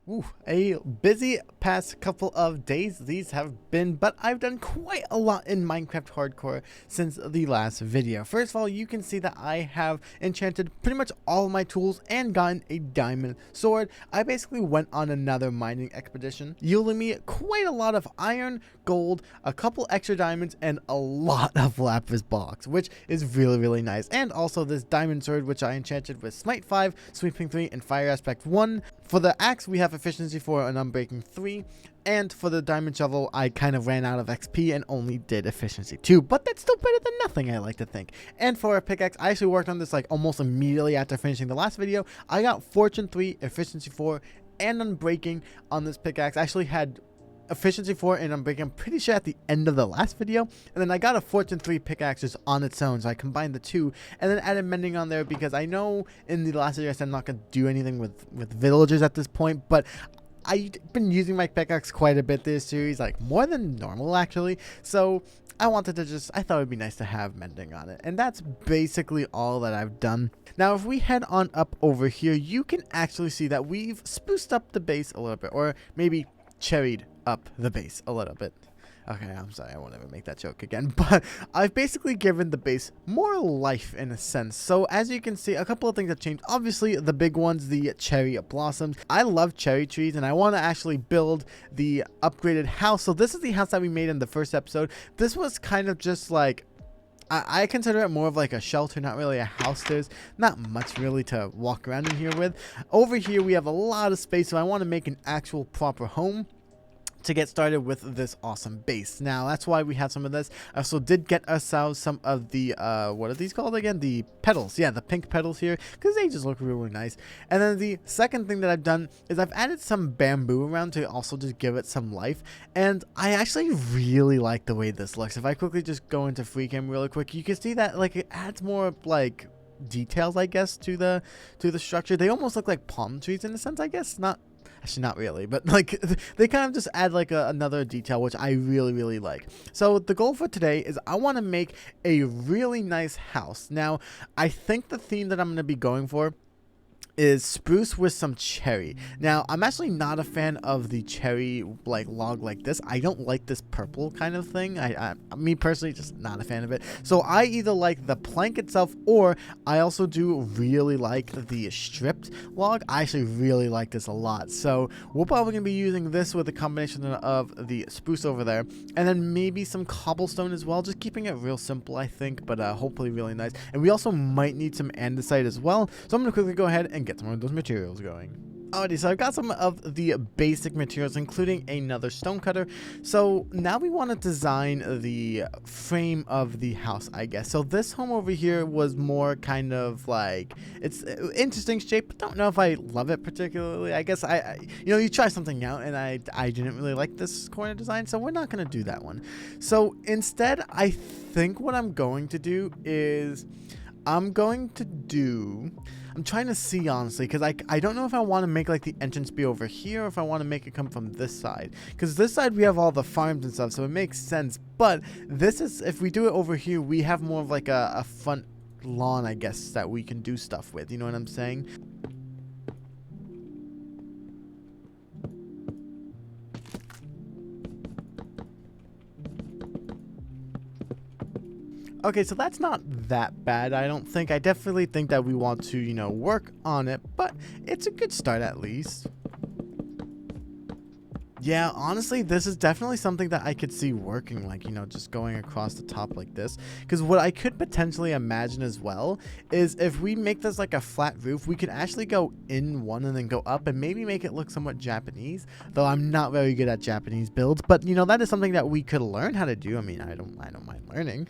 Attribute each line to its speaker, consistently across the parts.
Speaker 1: Ooh, a busy past couple of days these have been, but I've done quite a lot in Minecraft Hardcore since the last video. First of all, you can see that I have enchanted pretty much all of my tools and gotten a diamond sword. I basically went on another mining expedition, yielding me quite a lot of iron, gold, a couple extra diamonds, and a lot of lapis blocks, which is really nice. And also this diamond sword, which I enchanted with Smite 5, Sweeping 3, and Fire Aspect 1. For the axe, we have Efficiency 4 and Unbreaking 3. And for the diamond shovel, I kind of ran out of XP and only did Efficiency 2. But that's still better than nothing, I like to think. And for a pickaxe, I actually worked on this like almost immediately after finishing the last video. I got Fortune 3, Efficiency 4, and Unbreaking on this pickaxe. I actually had Efficiency 4 and Unbreaking, I'm pretty sure at the end of the last video. And then I got a Fortune 3 pickaxe just on its own, so I combined the two. And then added Mending on there because I know in the last video I said I'm not going to do anything with villagers at this point. But I've been using my pickaxe quite a bit this series, like more than normal actually. So I wanted to I thought it would be nice to have Mending on it. And that's basically all that I've done. Now, if we head on up over here, you can actually see that we've spruced up the base a little bit, or maybe cherried up the base a little bit. Okay, I'm sorry, I won't ever make that joke again, but I've basically given the base more life in a sense. So as you can see, a couple of things have changed. Obviously, the big ones, the cherry blossoms. I love cherry trees, and I want to actually build the upgraded house. So this is the house that we made in the first episode. This was kind of just like, I consider it more of like a shelter, not really a house. There's not much really to walk around in here with. Over here, we have a lot of space, so I want to make an actual proper home to get started with this awesome base. Now that's why we have some of this. I also did get ourselves some of the what are these called again? The petals. Yeah, the pink petals here, because they just look really nice. And then the second thing that I've done is I've added some bamboo around to also just give it some life. And I actually really like the way this looks. If I quickly just go into free cam really quick, you can see that like it adds more like details, I guess, to the structure. They almost look like palm trees in a sense, I guess. Actually, not really, but like they kind of just add like another detail, which I really like. So the goal for today is I want to make a really nice house. Now, I think the theme that I'm going to be going for is spruce with some cherry. Now, I'm actually not a fan of the cherry like log like this. I don't like this purple kind of thing. Me personally, just not a fan of it. So I either like the plank itself, or I also do really like the stripped log. I actually really like this a lot. So we're probably gonna be using this with a combination of the spruce over there, and then maybe some cobblestone as well. Just keeping it real simple, I think, but hopefully really nice. And we also might need some andesite as well. So I'm gonna quickly go ahead and get some of those materials going. Alrighty, so I've got some of the basic materials, including another stone cutter. So now we want to design the frame of the house, I guess. So this home over here was more kind of like, it's interesting shape, but don't know if I love it particularly. I guess you try something out, and I didn't really like this corner design, so we're not going to do that one. So instead, I think what I'm going to do is I'm trying to see, honestly, because I don't know if I want to make like the entrance be over here, or if I want to make it come from this side, because this side we have all the farms and stuff, so it makes sense. But this is, if we do it over here, we have more of like a front lawn, I guess, that we can do stuff with, you know what I'm saying? Okay, so that's not that bad, I don't think. I definitely think that we want to, work on it, but it's a good start at least. Yeah, honestly, this is definitely something that I could see working, like, just going across the top like this. Because what I could potentially imagine as well is if we make this like a flat roof, we could actually go in one and then go up and maybe make it look somewhat Japanese. Though I'm not very good at Japanese builds, but, that is something that we could learn how to do. I mean, I don't mind learning.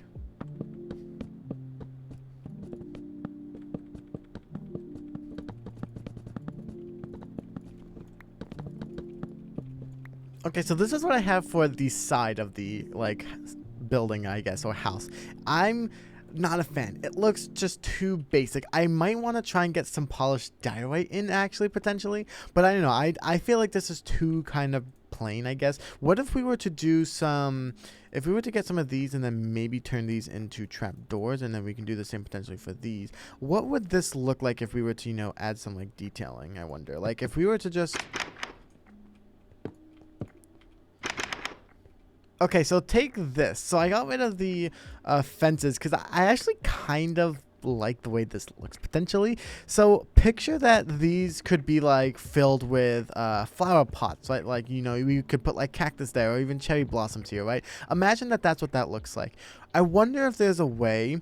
Speaker 1: Okay, so this is what I have for the side of the, like, building, I guess, or house. I'm not a fan. It looks just too basic. I might want to try and get some polished diorite in, actually, potentially. But I don't know. I feel like this is too kind of plain, I guess. What if we were to do some... If we were to get some of these and then maybe turn these into trap doors, and then we can do the same potentially for these, what would this look like if we were to, add some, like, detailing, I wonder? Like, if we were to just... Okay, so take this. So I got rid of the fences because I actually kind of like the way this looks potentially. So picture that these could be like filled with flower pots, right? Like, you know, you could put like cactus there or even cherry blossoms here, right? Imagine that that's what that looks like. I wonder if there's a way,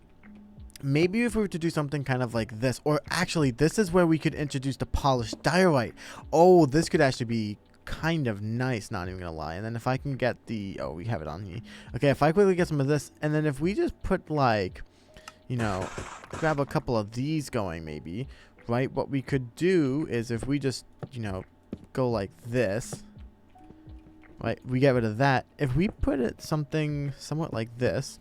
Speaker 1: maybe if we were to do something kind of like this, or actually this is where we could introduce the polished diorite. Oh, this could actually be kind of nice, not even gonna lie. And then if I can get the, oh, we have it on here. Okay, if I quickly get some of this, and then if we just put like, you know, grab a couple of these going maybe, right? What we could do is if we just, you know, go like this, right? We get rid of that. If we put it something somewhat like this,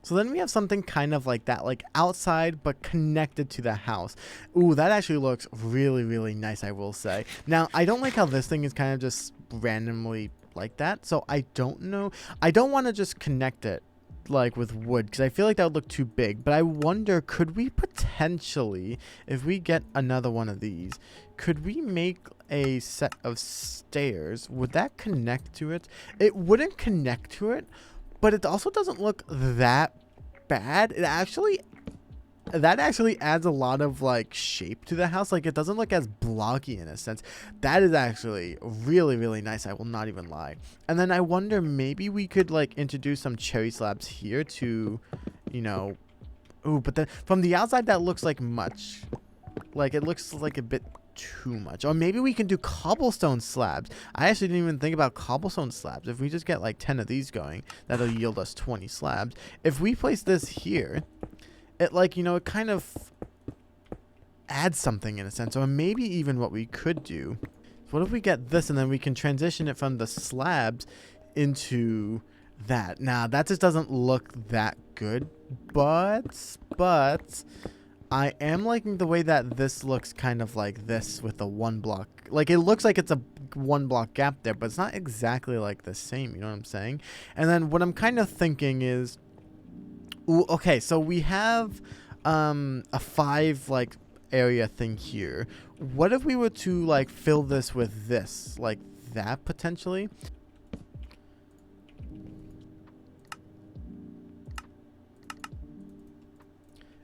Speaker 1: so then we have something kind of like that, like outside but connected to the house. Ooh, that actually looks really, really nice, I will say. Now, I don't like how this thing is kind of just randomly like that. So I don't know. I don't want to just connect it like with wood because I feel like that would look too big. But I wonder, could we potentially, if we get another one of these, could we make a set of stairs? Would that connect to it? It wouldn't connect to it, but it also doesn't look that bad. That actually adds a lot of like shape to the house. Like, it doesn't look as blocky in a sense. That is actually really, really nice, I will not even lie. And then I wonder, maybe we could like introduce some cherry slabs here to, you know, ooh, but then from the outside that looks like much. Like, it looks like a bit too much. Or maybe we can do cobblestone slabs. I actually didn't even think about cobblestone slabs. If we just get like 10 of these going, that'll yield us 20 slabs. If we place this here, it, like, you know, it kind of adds something in a sense. Or maybe even what we could do, what if we get this and then we can transition it from the slabs into that. Now that just doesn't look that good, but I am liking the way that this looks kind of like this with the one block. Like, it looks like it's a one block gap there, but it's not exactly like the same. You know what I'm saying? And then what I'm kind of thinking is, ooh, okay, so we have a 5 like area thing here. What if we were to like fill this with this, like that potentially?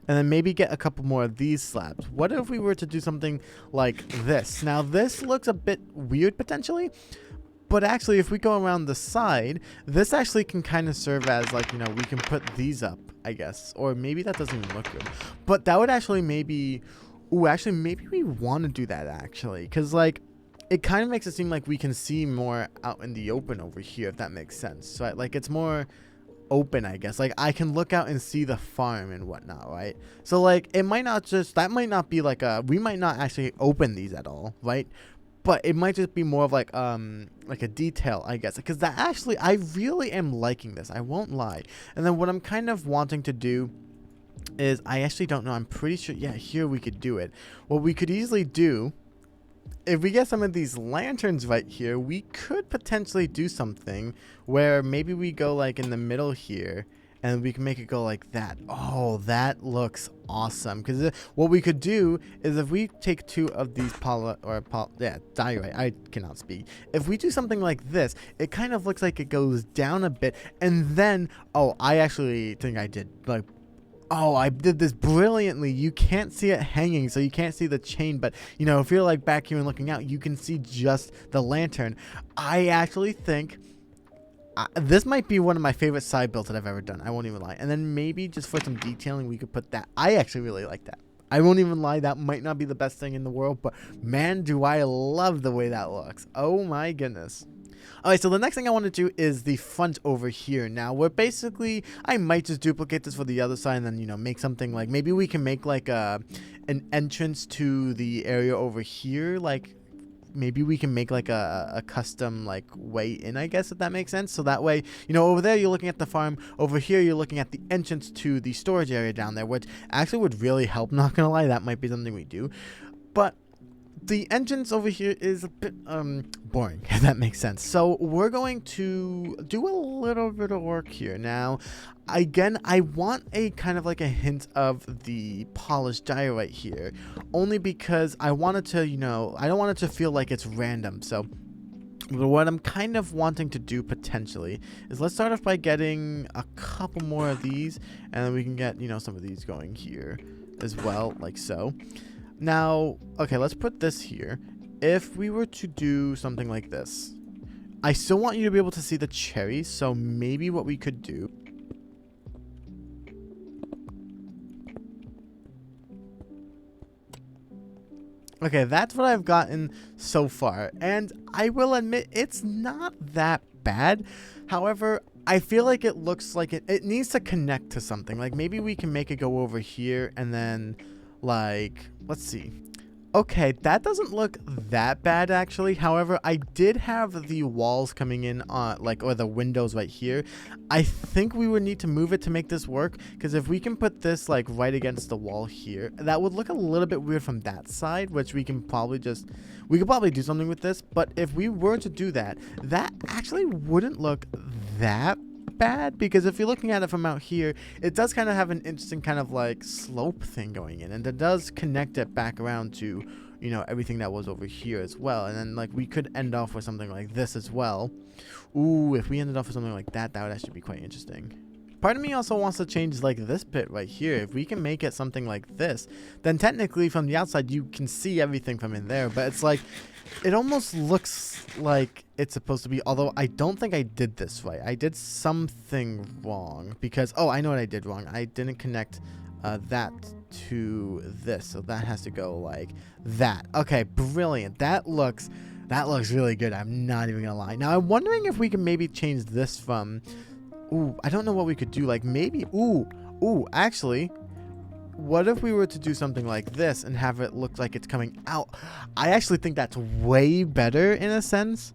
Speaker 1: And then maybe get a couple more of these slabs. What if we were to do something like this? Now, this looks a bit weird potentially, but actually, if we go around the side, this actually can kind of serve as like, you know, we can put these up, I guess. Or maybe that doesn't even look good. But that would actually maybe, ooh, actually, maybe we want to do that actually. Because like, it kind of makes it seem like we can see more out in the open over here, if that makes sense. So like, it's more open, I guess. Like, I can look out and see the farm and whatnot, right? So like, it might not just, that might not be like a, we might not actually open these at all, right? But it might just be more of like a detail, I guess, because that actually, I really am liking this, I won't lie. And then what I'm kind of wanting to do is, I actually don't know, I'm pretty sure, yeah, here we could do it. What we could easily do, if we get some of these lanterns right here, we could potentially do something where maybe we go like in the middle here and we can make it go like that. Oh, that looks awesome. Because what we could do is, if we take 2 of these diorite, I cannot speak. If we do something like this, it kind of looks like it goes down a bit. And then, oh, I actually think I did like, oh, I did this brilliantly. You can't see it hanging, so you can't see the chain, but, you know, if you're like back here and looking out, you can see just the lantern. I actually think this might be one of my favorite side builds that I've ever done. I won't even lie. And then maybe just for some detailing, we could put that. I actually really like that. I won't even lie. That might not be the best thing in the world, but man, do I love the way that looks. Oh my goodness. Alright, so the next thing I want to do is the front over here. Now, we're basically, I might just duplicate this for the other side and then, you know, make something like, maybe we can make like an entrance to the area over here. Like, maybe we can make like a custom like way in, I guess, if that makes sense. So that way, you know, over there you're looking at the farm, over here you're looking at the entrance to the storage area down there, which actually would really help, not gonna lie. That might be something we do. But the entrance over here is a bit boring, if that makes sense. So we're going to do a little bit of work here. Now, again, I want a kind of like a hint of the polished diorite here, only because I wanted to, you know, I don't want it to feel like it's random. So But what I'm kind of wanting to do potentially is let's start off by getting a couple more of these, and then we can get, you know, some of these going here as well, like so. Now, okay, let's put this here. If we were to do something like this, I still want you to be able to see the cherries, so maybe what we could do okay, that's what I've gotten so far, and I will admit it's not that bad. However, I feel like it looks like it needs to connect to something. Like maybe we can make it go over here and then like, let's see. Okay, that doesn't look that bad actually. However, I did have the walls coming in on or the windows right here. I think we would need to move it to make this work, because if we can put this like right against the wall here, that would look a little bit weird from that side, which we could probably do something with this. But if we were to do that, that actually wouldn't look that bad, because if you're looking at it from out here, it does kind of have an interesting kind of like slope thing going in, and it does connect it back around to, you know, everything that was over here as well. And then like we could end off with something like this as well. Ooh, if we ended off with something like that, that would actually be quite interesting. Part of me also wants to change like this bit right here. If we can make it something like this, then technically from the outside you can see everything from in there, but it's like it almost looks like it's supposed to be, although I don't think I did this right. I did something wrong, because oh, I know what I did wrong. I didn't connect that to this, so that has to go like that. Okay, brilliant. That looks really good. I'm not even gonna lie. Now I'm wondering if we can maybe change this from, ooh, I don't know what we could do. Like maybe, ooh, actually, what if we were to do something like this and have it look like it's coming out? I actually think that's way better in a sense,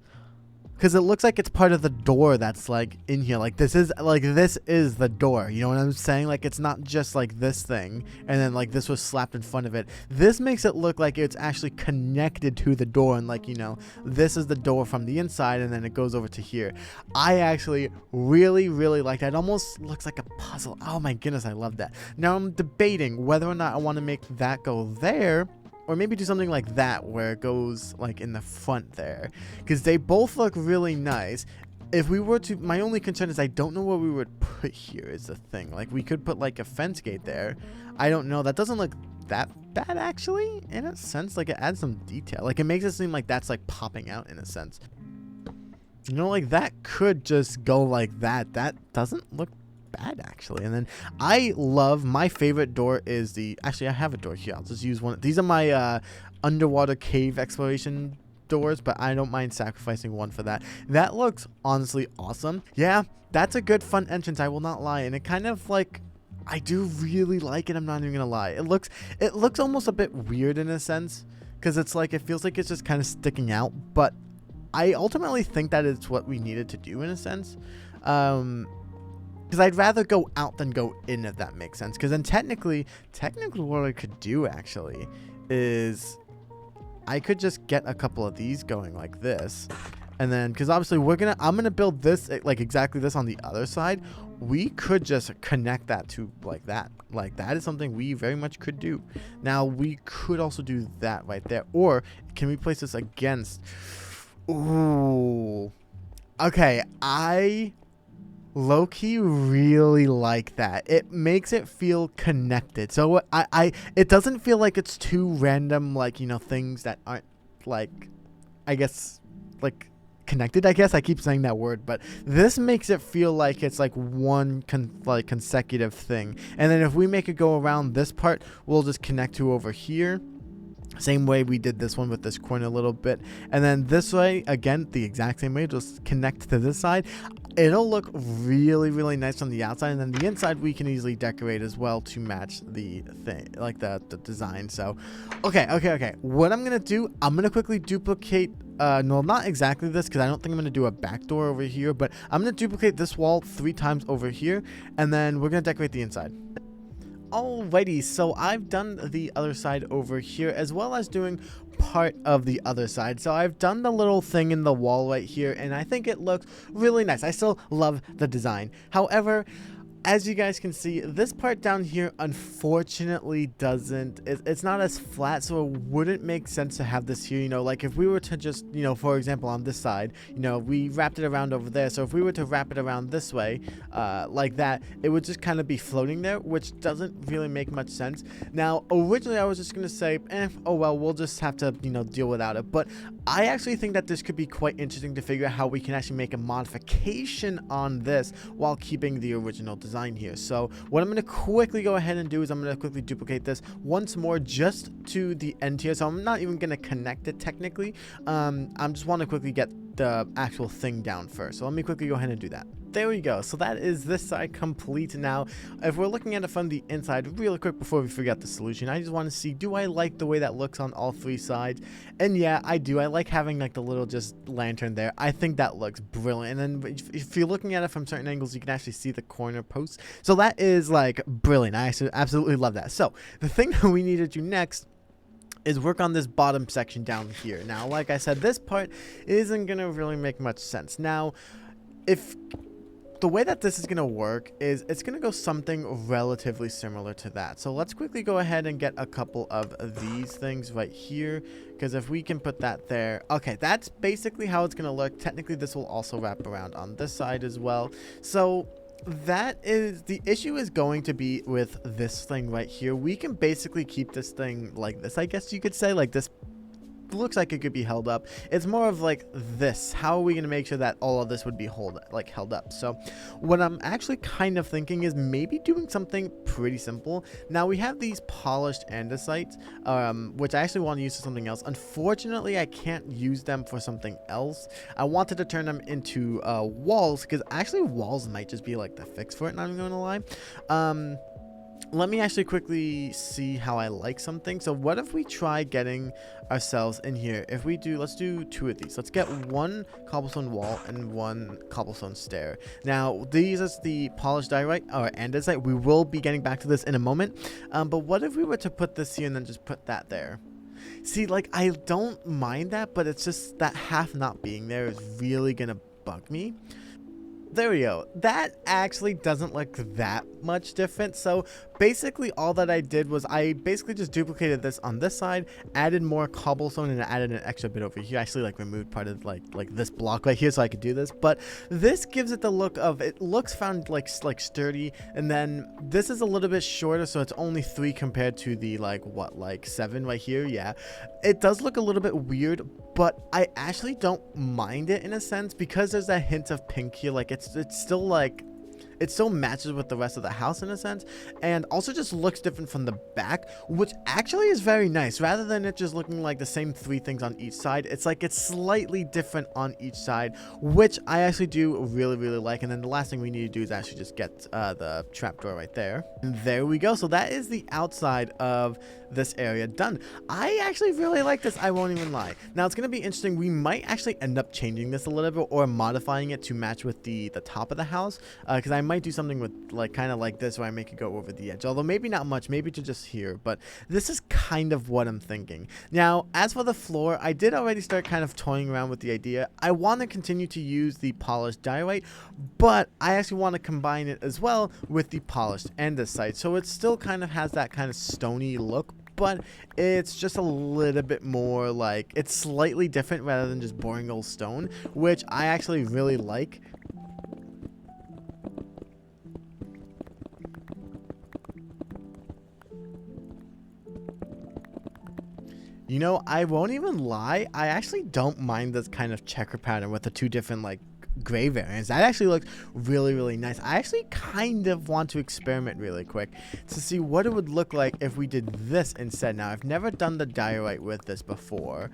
Speaker 1: because it looks like it's part of the door that's like in here. Like this is the door, you know what I'm saying? Like it's not just like this thing and then like this was slapped in front of it. This makes it look like it's actually connected to the door, and like, you know, this is the door from the inside and then it goes over to here. I actually really like that. It almost looks like a puzzle. Oh my goodness, I love that. Now I'm debating whether or not I want to make that go there, or maybe do something like that where it goes like in the front there, because they both look really nice. If we were to, my only concern is I don't know what we would put here is the thing. Like we could put like a fence gate there. I don't know. That doesn't look that bad actually, in a sense. Like it adds some detail. Like it makes it seem like that's like popping out in a sense. You know, like that could just go like that. That doesn't look bad actually. And then I love, my favorite door is actually I have a door here. I'll just use one. These are my underwater cave exploration doors, but I don't mind sacrificing one for that. That looks honestly awesome. Yeah, that's a good fun entrance, I will not lie. And it kind of like, I do really like it. I'm not even gonna lie. It looks almost a bit weird in a sense, because it's like it feels like it's just kind of sticking out, but I ultimately think that it's what we needed to do in a sense. Because I'd rather go out than go in, if that makes sense. Because then technically what I could do actually is I could just get a couple of these going like this. And then, because obviously I'm going to build this like exactly this on the other side. We could just connect that to like that. Like that is something we very much could do. Now we could also do that right there. Or can we place this against? Ooh. Okay, I low-key really like that. It makes it feel connected. So it doesn't feel like it's too random, like, you know, things that aren't like, I guess, like connected. I guess I keep saying that word, but this makes it feel like it's like one consecutive thing. And then if we make it go around this part, we'll just connect to over here. Same way we did this one with this corner a little bit. And then this way, again, the exact same way, just connect to this side. It'll look really nice on the outside, and then the inside we can easily decorate as well to match the thing, like the design. So okay, what I'm gonna do, I'm gonna quickly duplicate no, not exactly this, because I don't think I'm gonna do a back door over here, but I'm gonna duplicate this wall 3 times over here, and then we're gonna decorate the inside. Alrighty, so I've done the other side over here, as well as doing part of the other side. So I've done the little thing in the wall right here, and I think it looks really nice. I still love the design. However, as you guys can see, this part down here unfortunately doesn't, it's not as flat, so it wouldn't make sense to have this here, you know, like if we were to just, you know, for example on this side, you know, we wrapped it around over there, so if we were to wrap it around this way, like that, it would just kind of be floating there, which doesn't really make much sense. Now, originally I was just gonna say, oh well, we'll just have to, you know, deal without it, but I actually think that this could be quite interesting to figure out how we can actually make a modification on this while keeping the original design here. So what I'm going to quickly go ahead and do is I'm going to quickly duplicate this once more just to the end here. So I'm not even going to connect it technically. I just want to quickly get the actual thing down first. So let me quickly go ahead and do that. There we go. So that is this side complete. Now, if we're looking at it from the inside really quick before we figure out the solution, I just want to see, do I like the way that looks on all three sides? And yeah, I do. I like having like the little just lantern there. I think that looks brilliant. And then if you're looking at it from certain angles, you can actually see the corner posts. So that is like brilliant. I actually absolutely love that. So the thing that we need to do next is work on this bottom section down here. Now, like I said, this part isn't going to really make much sense. Now, if the way that this is going to work is it's going to go something relatively similar to that. So let's quickly go ahead and get a couple of these things right here, because if we can put that there, okay, that's basically how it's going to look. Technically, this will also wrap around on this side as well. So that is the issue, is going to be with this thing right here. We can basically keep this thing like this, I guess you could say, like this looks like it could be held up. It's more of like this. How are we going to make sure that all of this would be held up? So what I'm actually kind of thinking is maybe doing something pretty simple. Now we have these polished andesites, which I actually want to use for something else. Unfortunately, I can't use them for something else. I wanted to turn them into walls, because actually walls might just be like the fix for it, not even going to lie. Let me actually quickly see how I like something. So what if we try getting ourselves in here? If we do, let's do two of these. Let's get one cobblestone wall and one cobblestone stair. Now, these is the polished diorite or andesite. We will be getting back to this in a moment. But what if we were to put this here and then just put that there? See, like, I don't mind that, but it's just that half not being there is really gonna bug me. There we go. That actually doesn't look that much different. So basically all that I did was I basically just duplicated this on this side, added more cobblestone, and added an extra bit over here. I actually like removed part of like this block right here so I could do this, but this gives it the look of, it looks found like sturdy, and then this is a little bit shorter, so it's only 3 compared to the like 7 right here. Yeah, it does look a little bit weird, but I actually don't mind it in a sense, because there's that hint of pink here. Like it's still like, it still matches with the rest of the house in a sense, and also just looks different from the back, which actually is very nice. Rather than it just looking like the same 3 things on each side, it's like it's slightly different on each side, which I actually do really like. And then the last thing we need to do is actually just get the trapdoor right there. And there we go. So that is the outside of this area done. I actually really like this, I won't even lie. Now it's going to be interesting. We might actually end up changing this a little bit or modifying it to match with the top of the house, because I might do something with like kind of like this where I make it go over the edge, although maybe not much, maybe to just here, but this is kind of what I'm thinking. Now as for the floor, I did already start kind of toying around with the idea. I want to continue to use the polished diorite, but I actually want to combine it as well with the polished andesite, so it still kind of has that kind of stony look, but it's just a little bit more like, it's slightly different rather than just boring old stone, which I actually really like. You know, I won't even lie, I actually don't mind this kind of checker pattern with the 2 different like gray variants. That actually looks really nice. I actually kind of want to experiment really quick to see what it would look like if we did this instead. Now I've never done the diorite with this before,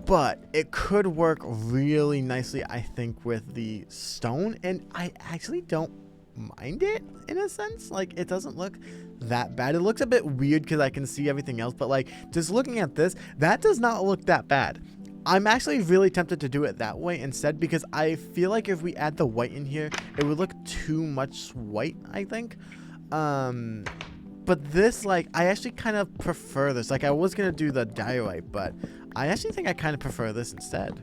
Speaker 1: but it could work really nicely, I think, with the stone, and I actually don't mind it in a sense. Like, it doesn't look that bad. It looks a bit weird because I can see everything else, but like just looking at this, that does not look that bad. I'm actually really tempted to do it that way instead, because I feel like if we add the white in here, it would look too much white, I think. But this, like, I actually kind of prefer this. Like, I was gonna do the diorite, but I actually think I kind of prefer this instead.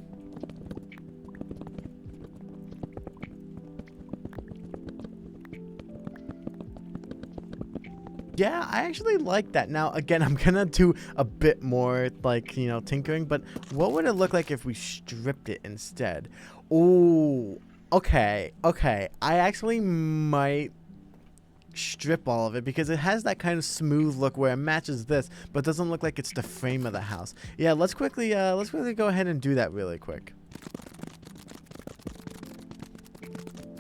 Speaker 1: Yeah, I actually like that. Now, again, I'm gonna do a bit more, like, you know, tinkering, but what would it look like if we stripped it instead? Oh, okay, okay. I actually might strip all of it because it has that kind of smooth look where it matches this, but doesn't look like it's the frame of the house. Yeah, let's quickly go ahead and do that really quick.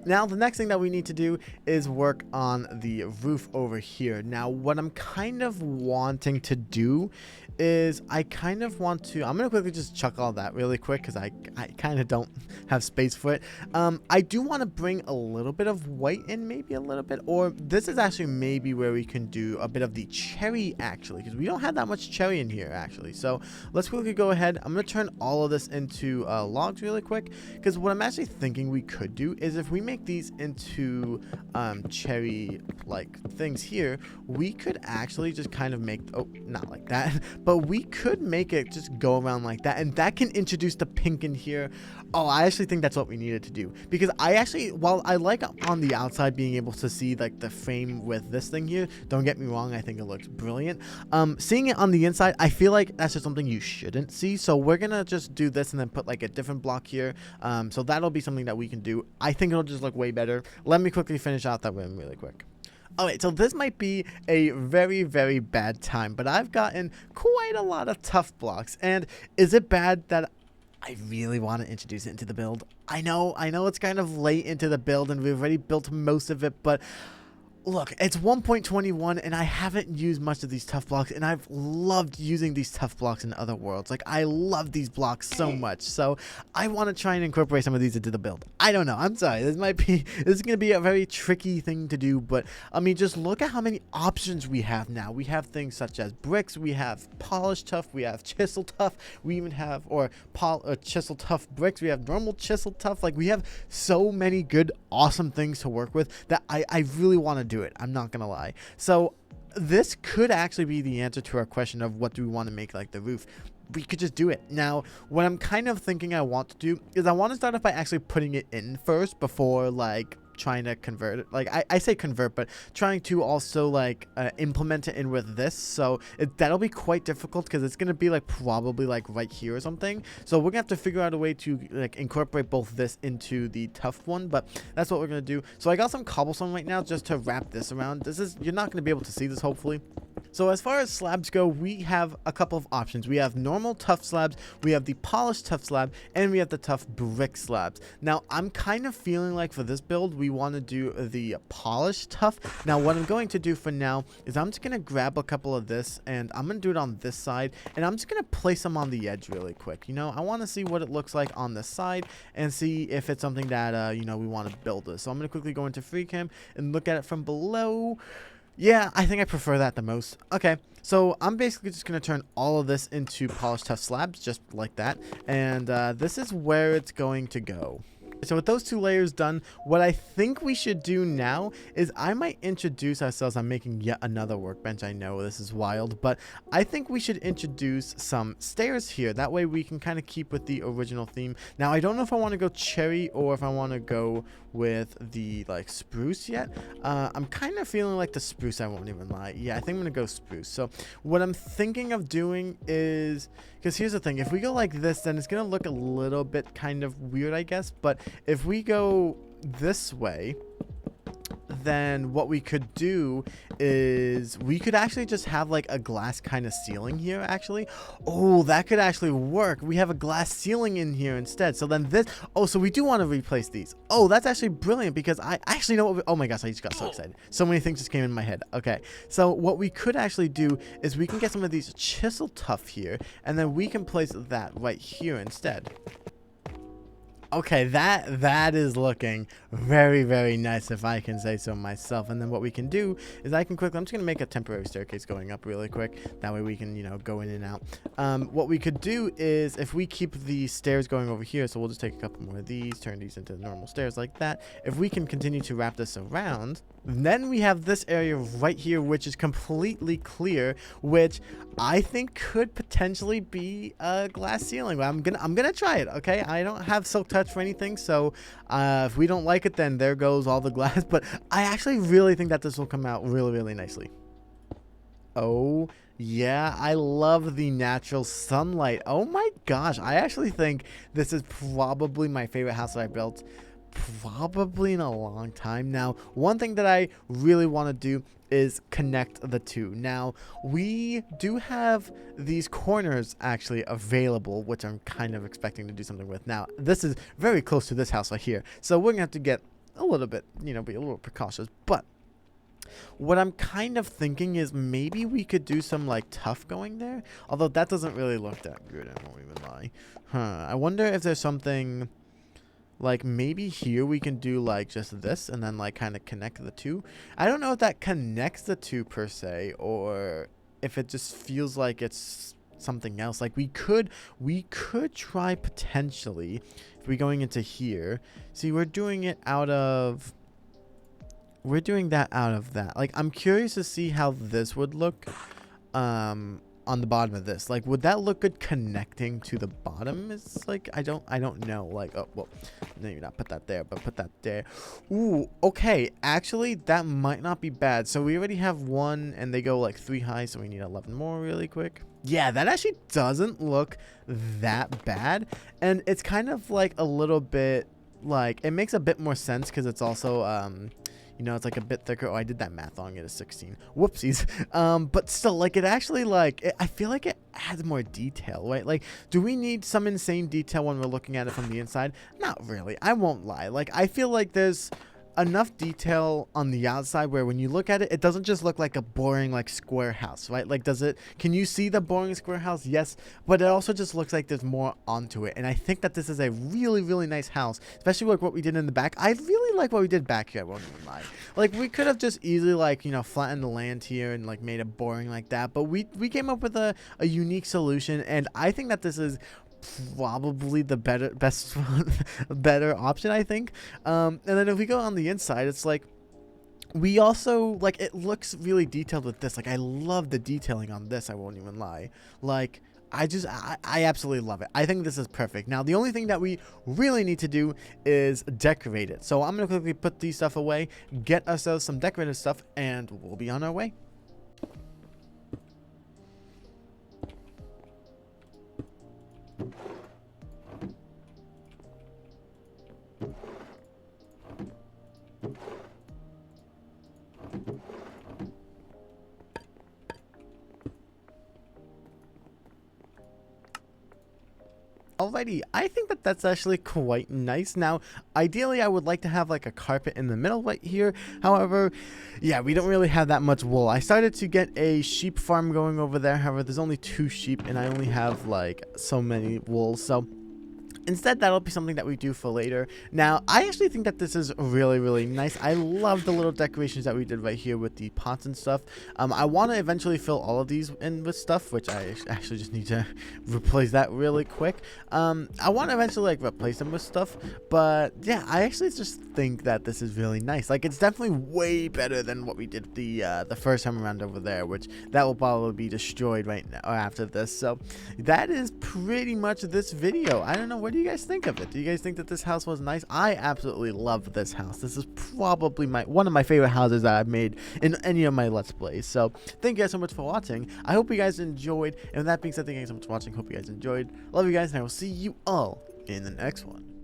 Speaker 1: Now, the next thing that we need to do is work on the roof over here. Now, what I'm kind of wanting to do is I'm going to quickly just chuck all that really quick because I kind of don't have space for it. I do want to bring a little bit of white in, maybe a little bit, or this is actually maybe where we can do a bit of the cherry actually, because we don't have that much cherry in here actually. So let's quickly go ahead. I'm going to turn all of this into logs really quick, because what I'm actually thinking we could do is if we make these into cherry like things here, we could actually just kind of make, oh, not like that, but we could make it just go around like that, and that can introduce the pink in here. Oh, I actually think that's what we needed to do, because I actually, while I like on the outside being able to see like the frame with this thing here, don't get me wrong, I think it looks brilliant. Seeing it on the inside, I feel like that's just something you shouldn't see, so we're gonna just do this and then put like a different block here. So that'll be something that we can do. I think it'll just look way better. Let me quickly finish out that room really quick. Alright, so this might be a very, very bad time, but I've gotten quite a lot of tough blocks, and is it bad that I really want to introduce it into the build? I know it's kind of late into the build and we've already built most of it, but look, it's 1.21 and I haven't used much of these tough blocks, and I've loved using these tough blocks in other worlds. Like, I love these blocks so much, so I want to try and incorporate some of these into the build. I don't know, I'm sorry, this is going to be a very tricky thing to do, but I mean, just look at how many options we have now. We have things such as bricks, we have polished tough, we have chisel tough, we even have, chisel tough bricks, we have normal chisel tough. Like, we have so many good, awesome things to work with that I really want to do it. I'm not gonna lie. So this could actually be the answer to our question of what do we want to make like the roof. We could just do it. Now, what I'm kind of thinking I want to do is I want to start off by actually putting it in first before like trying to convert it. Like I say convert, but trying to also like implement it in with this. So that'll be quite difficult because it's gonna be like probably like right here or something. So we're gonna have to figure out a way to like incorporate both this into the tough one, but that's what we're gonna do. So I got some cobblestone right now just to wrap this around. You're not gonna be able to see this hopefully. So as far as slabs go, we have a couple of options. We have normal tough slabs, we have the polished tough slab, and we have the tough brick slabs. Now, I'm kind of feeling like for this build, we want to do the polished tough. Now, what I'm going to do for now is I'm just going to grab a couple of this, and I'm going to do it on this side, and I'm just going to place them on the edge really quick. You know, I want to see what it looks like on this side and see if it's something that, you know, we want to build this. So I'm going to quickly go into FreeCam and look at it from below. Yeah, I think I prefer that the most. Okay, so I'm basically just going to turn all of this into polished tough slabs, just like that. And this is where it's going to go. So with those two layers done, what I think we should do now is I might introduce ourselves. I'm making yet another workbench. I know this is wild, but I think we should introduce some stairs here. That way we can kind of keep with the original theme. Now, I don't know if I want to go cherry or if I want to go with the like spruce yet. I'm kind of feeling like the spruce, I won't even lie. Yeah, I think I'm going to go spruce. So what I'm thinking of doing is, because here's the thing, if we go like this, then it's going to look a little bit kind of weird, I guess. But if we go this way, then what we could do is we could actually just have like a glass kind of ceiling here actually. Oh, that could actually work. We have a glass ceiling in here instead. So then this, oh, so we do want to replace these. Oh, that's actually brilliant because I actually know what oh my gosh, I just got so excited. So many things just came in my head. Okay, so what we could actually do is we can get some of these chisel tough here, and then we can place that right here instead. Okay, that is looking very, very nice, if I can say so myself. And then what we can do is I'm just going to make a temporary staircase going up really quick. That way we can, you know, go in and out. What we could do is if we keep the stairs going over here, so we'll just take a couple more of these, turn these into normal stairs like that. If we can continue to wrap this around, then we have this area right here, which is completely clear, which I think could potentially be a glass ceiling. I'm gonna try it. Okay, I don't have silk touch for anything, so if we don't like it, then there goes all the glass. But I actually really think that this will come out really, really nicely. Oh, yeah, I love the natural sunlight. Oh my gosh, I actually think this is probably my favorite house that I built probably in a long time. Now, one thing that I really want to do is connect the two. Now, we do have these corners actually available, which I'm kind of expecting to do something with. Now, this is very close to this house right here, so we're gonna have to get a little bit, be a little precautious, but what I'm kind of thinking is maybe we could do some like tough going there, although that doesn't really look that good, I won't even lie. I wonder if there's something like maybe here we can do like just this and then like kind of connect the two. I don't know if that connects the two per se, or if it just feels like it's something else. Like we could try potentially if we're going into here. See, we're doing that out of that. Like I'm curious to see how this would look on the bottom of this. Like would that look good connecting to the bottom? It's like I don't know. Like, oh well, maybe not put that there, but put that there. Ooh, okay, actually that might not be bad. So we already have one and they go like 3 high, so we need 11 more really quick. Yeah, that actually doesn't look that bad, and it's kind of like a little bit like it makes a bit more sense because it's also it's like a bit thicker. Oh, I did that math wrong. It is 16. Whoopsies. But still, like, it actually, like, I feel like it adds more detail, right? Like, do we need some insane detail when we're looking at it from the inside? Not really. I won't lie. Like, I feel like there's enough detail on the outside where when you look at it, it doesn't just look like a boring like square house, right? Like can you see the boring square house? Yes, but it also just looks like there's more onto it. And I think that this is a really, really nice house, especially like what we did in the back. I really like what we did back here, I won't even lie. Like we could have just easily like, flattened the land here and like made it boring like that, but we came up with a unique solution, and I think that this is probably the better option, I think. And then if we go on the inside, it's like we also like it looks really detailed with this. Like I love the detailing on this, I won't even lie. Like I absolutely love it. I think this is perfect. Now the only thing that we really need to do is decorate it, so I'm gonna quickly put these stuff away, get ourselves some decorative stuff, and we'll be on our way. Alrighty, I think that that's actually quite nice. Now, ideally, I would like to have like a carpet in the middle right here. However, yeah, we don't really have that much wool. I started to get a sheep farm going over there. However, there's only 2 sheep and I only have like so many wool. So instead, that'll be something that we do for later. Now, I actually think that this is really, really nice. I love the little decorations that we did right here with the pots and stuff. I want to eventually fill all of these in with stuff, which I actually just need to replace that really quick. I want to eventually like replace them with stuff, but yeah, I actually just think that this is really nice. Like, it's definitely way better than what we did the first time around over there, which that will probably be destroyed right now after this. So that is pretty much this video. I don't know, what do you guys think of it? Do you guys think that this house was nice? I absolutely love this house. This is probably one of my favorite houses that I've made in any of my Let's Plays. So thank you guys so much for watching. I hope you guys enjoyed. And with that being said, thank you guys so much for watching. Hope you guys enjoyed. Love you guys, and I will see you all in the next one.